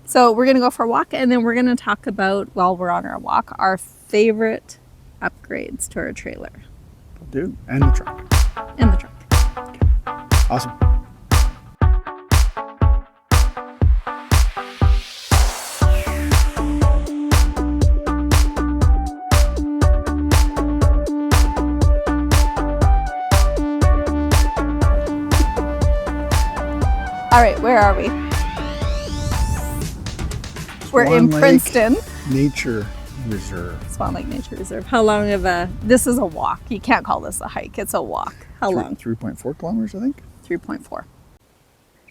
So we're going to go for a walk, and then we're going to talk about, while we're on our walk, our favorite upgrades to our trailer. Will do. And the truck. And the truck. Awesome. All right, where are we? We're in Swan Lake Princeton. Nature Reserve. Swan Lake Nature Reserve. How long of a, this is a walk. You can't call this a hike, it's a walk. How long? 3.4 kilometers, I think. 3.4.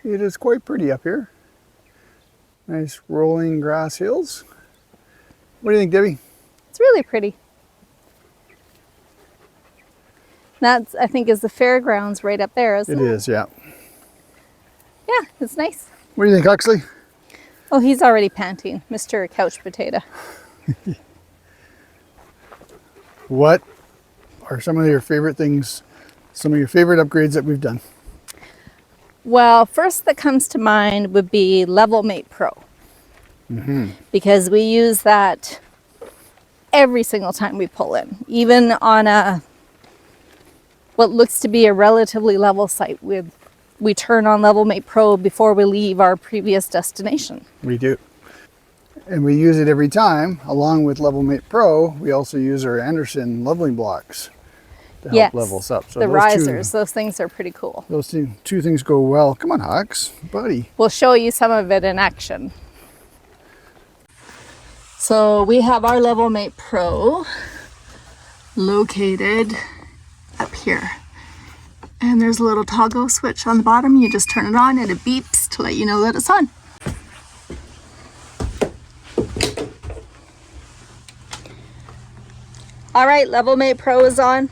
It is quite pretty up here. Nice rolling grass hills. What do you think, Debbie? It's really pretty. That's, I think, is the fairgrounds right up there, isn't it? It is, yeah. Yeah, it's nice. What do you think, Huxley? Oh, he's already panting, Mr. Couch Potato. What are some of your favorite things, some of your favorite upgrades that we've done? Well, first that comes to mind would be Level Mate Pro. Because we use that every single time we pull in, even on a what looks to be a relatively level site. We turn on Level Mate Pro before we leave our previous destination. We do. And we use it every time. Along with Level Mate Pro, we also use our Anderson leveling blocks to help level us up. So the risers, those things are pretty cool. Those two things go well. Come on, Hux, buddy. We'll show you some of it in action. So we have our Level Mate Pro located up here. And there's a little toggle switch on the bottom. You just turn it on and it beeps to let you know that it's on. All right, Level Mate Pro is on.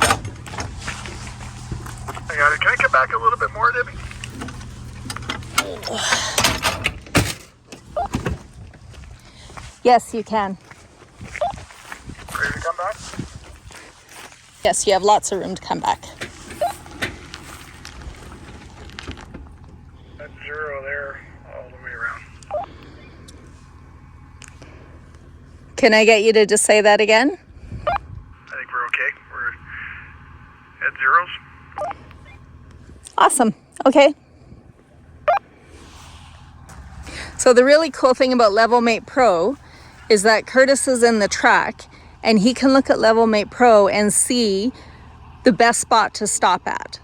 I got it. Can I come back a little bit more, Debbie? Yes, you can. Ready to come back? Yes, you have lots of room to come back. That's 0 there, all the way around. Can I get you to just say that again? I think we're okay. We're at zeros. Awesome. Okay. So the really cool thing about Level Mate Pro is that Curtis is in the truck and he can look at Level Mate Pro and see the best spot to stop at.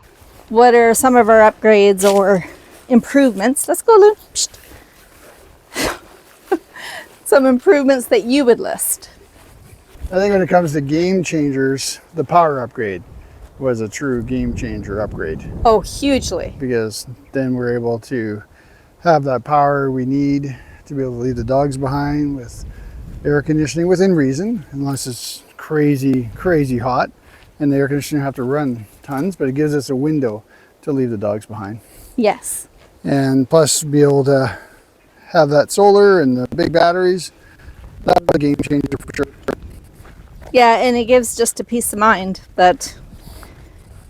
What are some of our upgrades or improvements? Let's go, Lou. Psst. Some improvements that you would list. I think when it comes to game changers, the power upgrade was a true game changer upgrade. Oh, hugely. Because then we're able to have that power we need to be able to leave the dogs behind with air conditioning within reason, unless it's crazy, crazy hot and the air conditioner have to run tons, but it gives us a window to leave the dogs behind. Yes. And plus be able to have that solar and the big batteries. That's a game changer for sure. Yeah, and it gives just a peace of mind that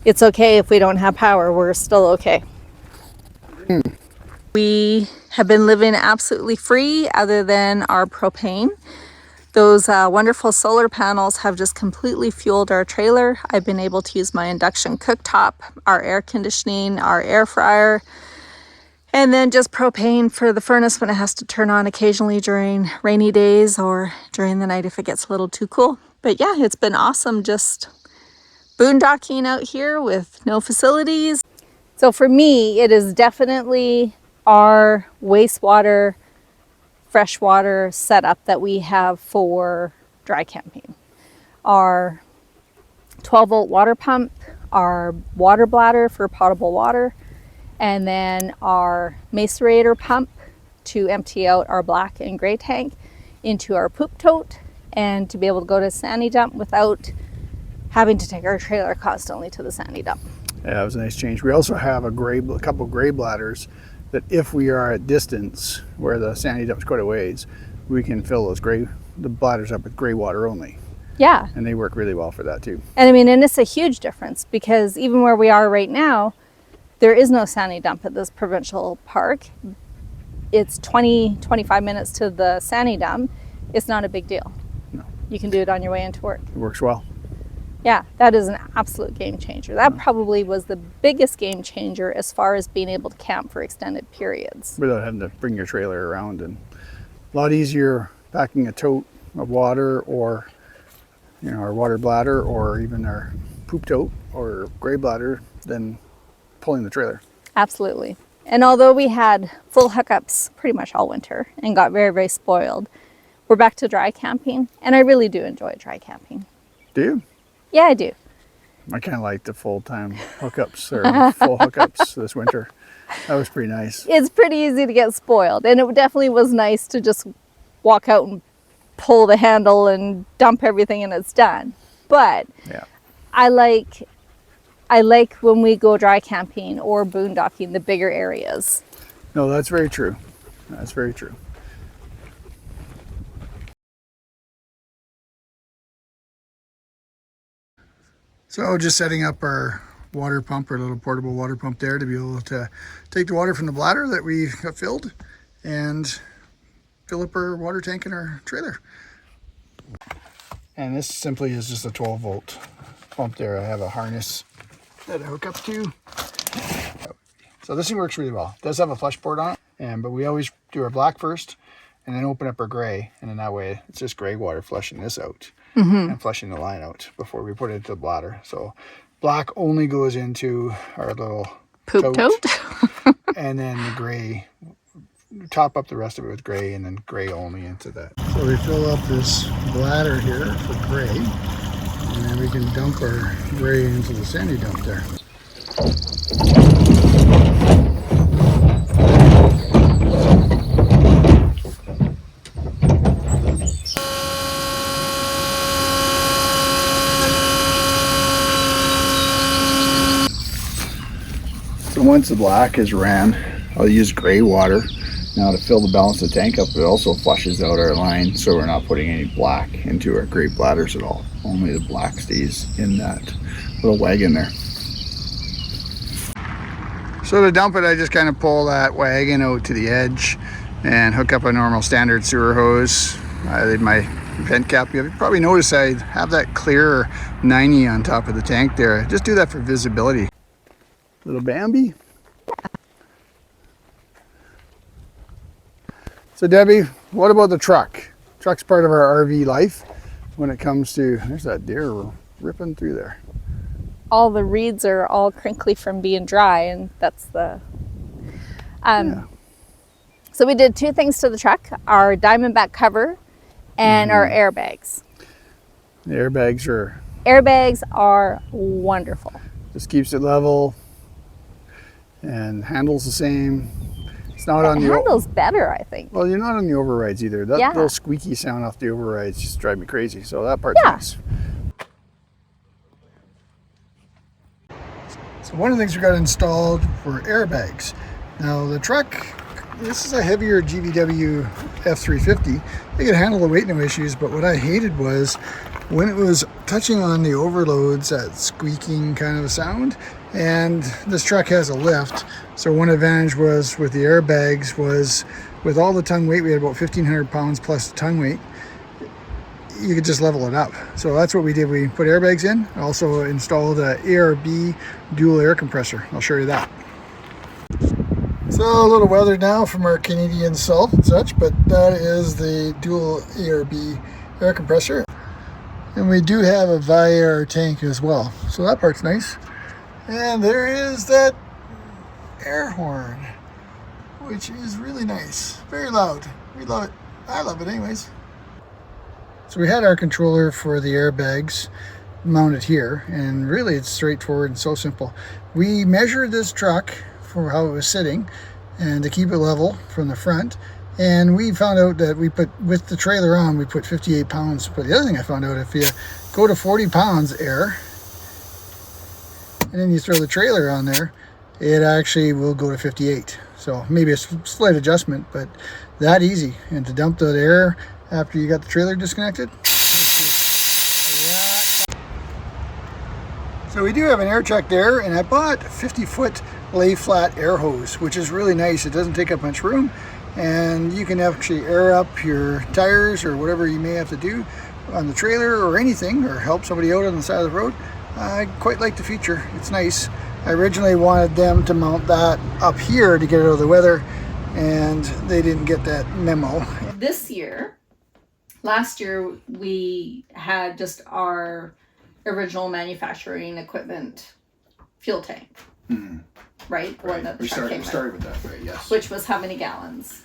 it's okay if we don't have power, we're still okay. We have been living absolutely free other than our propane. Those wonderful solar panels have just completely fueled our trailer. I've been able to use my induction cooktop, our air conditioning, our air fryer, and then just propane for the furnace when it has to turn on occasionally during rainy days or during the night if it gets a little too cool. But yeah, it's been awesome just boondocking out here with no facilities. So for me, it is definitely our wastewater, freshwater setup that we have for dry camping. Our 12-volt water pump, our water bladder for potable water, and then our macerator pump to empty out our black and gray tank into our poop tote and to be able to go to a sandy dump without having to take our trailer constantly to the sandy dump. Yeah, it was a nice change. We also have a couple gray bladders that if we are at distance where the sandy dump's quite a ways, we can fill the bladders up with gray water only. Yeah. And they work really well for that too. And I mean, and it's a huge difference because even where we are right now, there is no sandy dump at this provincial park. it's 20-25 minutes to the sani dump, it's not a big deal. No. You can do it on your way into work. It works well. Yeah, that is an absolute game changer. That probably was the biggest game changer as far as being able to camp for extended periods. Without having to bring your trailer around, and a lot easier packing a tote of water, or our water bladder, or even our poop tote or gray bladder, than pulling the trailer. Absolutely. And although we had full hookups pretty much all winter and got very, very spoiled, we're back to dry camping, and I really do enjoy dry camping. Do you? Yeah, I do. I kind of like the full-time hookups, or full hookups this winter. That was pretty nice. It's pretty easy to get spoiled, and it definitely was nice to just walk out and pull the handle and dump everything and it's done. But yeah, I like when we go dry camping or boondocking the bigger areas. No, that's very true. That's very true. So just setting up our water pump, our little portable water pump there, to be able to take the water from the bladder that we got filled and fill up our water tank in our trailer. And this simply is just a 12-volt pump there. I have a harness that I hook up to. So this thing works really well. It does have a flush port on it, but we always do our black first and then open up our gray, and then that way it's just gray water flushing this out. And flushing the line out before we put it into the bladder. So black only goes into our little poop tote. And then the gray, top up the rest of it with gray, and then gray only into that. So we fill up this bladder here for gray, and then we can dump our gray into the sandy dump there. So once the black is ran, I'll use gray water now to fill the balance of the tank up. It also flushes out our line, so we're not putting any black into our gray bladders at all. Only the black stays in that little wagon there. So to dump it, I just kind of pull that wagon out to the edge and hook up a normal standard sewer hose. I did my vent cap. You probably noticed I have that clear 90 on top of the tank there. Just do that for visibility. Little Bambi. So Debbie, what about the truck? Truck's part of our RV life when it comes to, there's that deer ripping through there. All the reeds are all crinkly from being dry, and that's the So we did two things to the truck: our Diamondback cover and our airbags. The airbags are wonderful. Just keeps it level and handles the same. It's not on the handles better, I think. Well, you're not on the overrides either. That little squeaky sound off the overrides just drive me crazy. So that part's nice. So one of the things we got installed were airbags. Now the truck, this is a heavier GVW F350. They could handle the weight, no issues, but what I hated was when it was touching on the overloads, that squeaking kind of a sound. And this truck has a lift, so one advantage was with the airbags was with all the tongue weight, we had about 1,500 pounds plus the tongue weight, you could just level it up. So that's what we did. We put airbags in, also installed a ARB dual air compressor. I'll show you that. So a little weathered now from our Canadian salt and such, but that is the dual ARB air compressor. And we do have a Viair tank as well, so that part's nice. And there is that air horn, which is really nice. Very loud. We love it. I love it anyways. So we had our controller for the airbags mounted here, and really it's straightforward and so simple. We measured this truck for how it was sitting and to keep it level from the front, and we found out that we put, with the trailer on, we put 58 pounds. But the other thing I found out, if you go to 40 pounds air and then you throw the trailer on there, it actually will go to 58. So maybe a slight adjustment, but that easy. And to dump that air after you got the trailer disconnected. So we do have an air check there, and I bought a 50-foot lay flat air hose, which is really nice. It doesn't take up much room, and you can actually air up your tires or whatever you may have to do on the trailer or anything, or help somebody out on the side of the road. I quite like the feature. It's nice. I originally wanted them to mount that up here to get out of the weather, and they didn't get that memo. This year, last year, we had just our original manufacturing equipment fuel tank. Mm-hmm. Right? The one that we started with that, right? Yes. Which was how many gallons?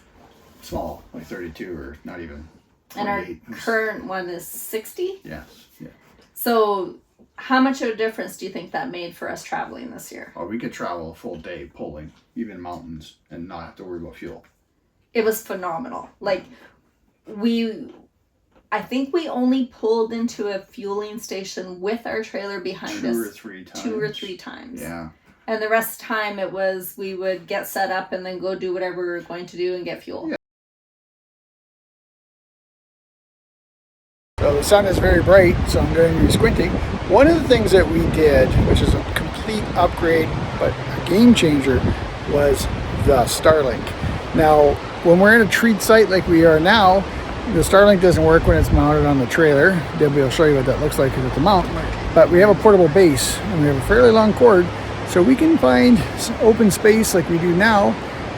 Small, like 32 or not even. And our current one is 60? Yes. Yeah. So how much of a difference do you think that made for us traveling this year? Oh, we could travel a full day pulling, even mountains, and not have to worry about fuel. It was phenomenal. Like, I think we only pulled into a fueling station with our trailer behind us 2 or 3 times. Yeah. And the rest of the time it was, we would get set up and then go do whatever we were going to do and get fuel. Yeah. So the sun is very bright, so I'm going to be squinting. One of the things that we did, which is a complete upgrade, but a game changer, was the Starlink. Now, when we're in a treat site like we are now, the Starlink doesn't work when it's mounted on the trailer. Debbie will show you what that looks like at the mount. But we have a portable base, and we have a fairly long cord, so we can find open space like we do now,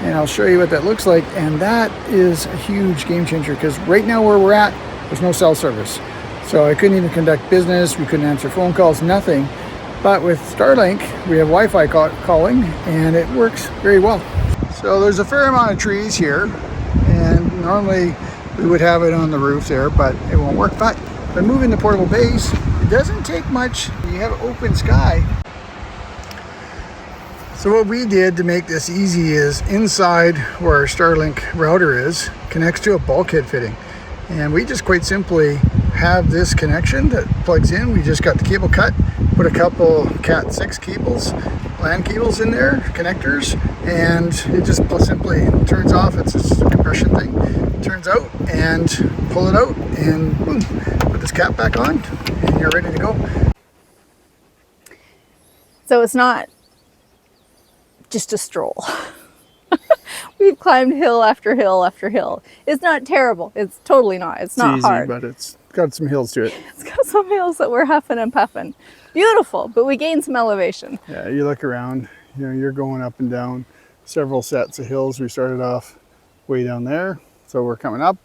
and I'll show you what that looks like. And that is a huge game changer, because right now where we're at, there's no cell service. So I couldn't even conduct business, we couldn't answer phone calls, nothing. But with Starlink, we have Wi-Fi calling, and it works very well. So there's a fair amount of trees here, and normally we would have it on the roof there, but it won't work. But by moving the portable base, it doesn't take much. You have open sky. So what we did to make this easy is inside where our Starlink router is, connects to a bulkhead fitting. And we just quite simply have this connection that plugs in. We just got the cable cut, put a couple Cat 6 cables, LAN cables in there, connectors, and it just simply turns off. It's just a compression thing. It turns out, and pull it out, and boom, put this cap back on, and you're ready to go. So it's not just a stroll. We've climbed hill after hill after hill. It's not terrible. It's totally not. It's not easy, hard. But it's got some hills to it. It's got some hills that we're huffing and puffing. Beautiful, but we gained some elevation. Yeah, you look around, you know, you're going up and down several sets of hills. We started off way down there, so we're coming up,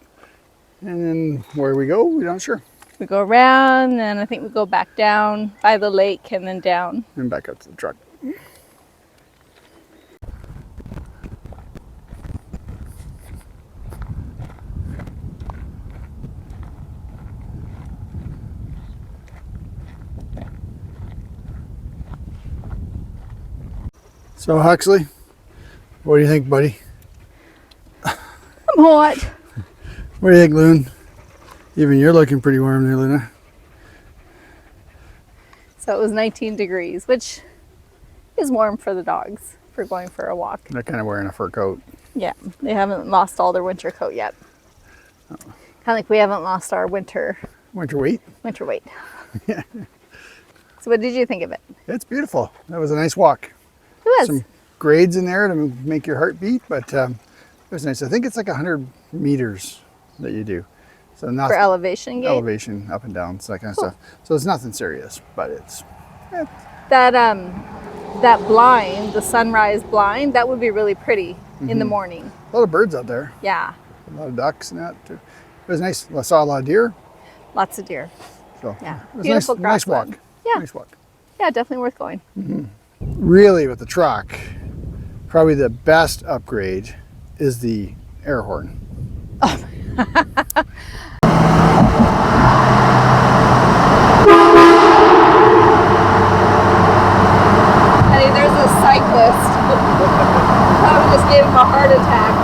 and then where we go, we're not sure. We go around, and I think we go back down by the lake and then down. And back up to the truck. So Huxley, what do you think, buddy? I'm hot. What do you think, Loon? Even you're looking pretty warm there, Luna. So it was 19 degrees, which is warm for the dogs for going for a walk. They're kind of wearing a fur coat. Yeah, they haven't lost all their winter coat yet. Oh. Kind of like we haven't lost our winter weight. Winter weight. Yeah. So what did you think of it? It's beautiful. That was a nice walk. It was. Some grades in there to make your heart beat, but it was nice. I think it's like 100 meters that you do. So not for elevation gate? Elevation, up and down, so that kind of stuff. So it's nothing serious, but it's... Yeah. That blind, the sunrise blind, that would be really pretty in the morning. A lot of birds out there. Yeah. A lot of ducks and that too. It was nice. I saw a lot of deer. Lots of deer. So yeah, it was beautiful nice walk. Yeah. Nice walk. Yeah, definitely worth going. Mm-hmm. Really, with the truck, probably the best upgrade is the air horn. Oh. There's a cyclist. Probably just gave him a heart attack.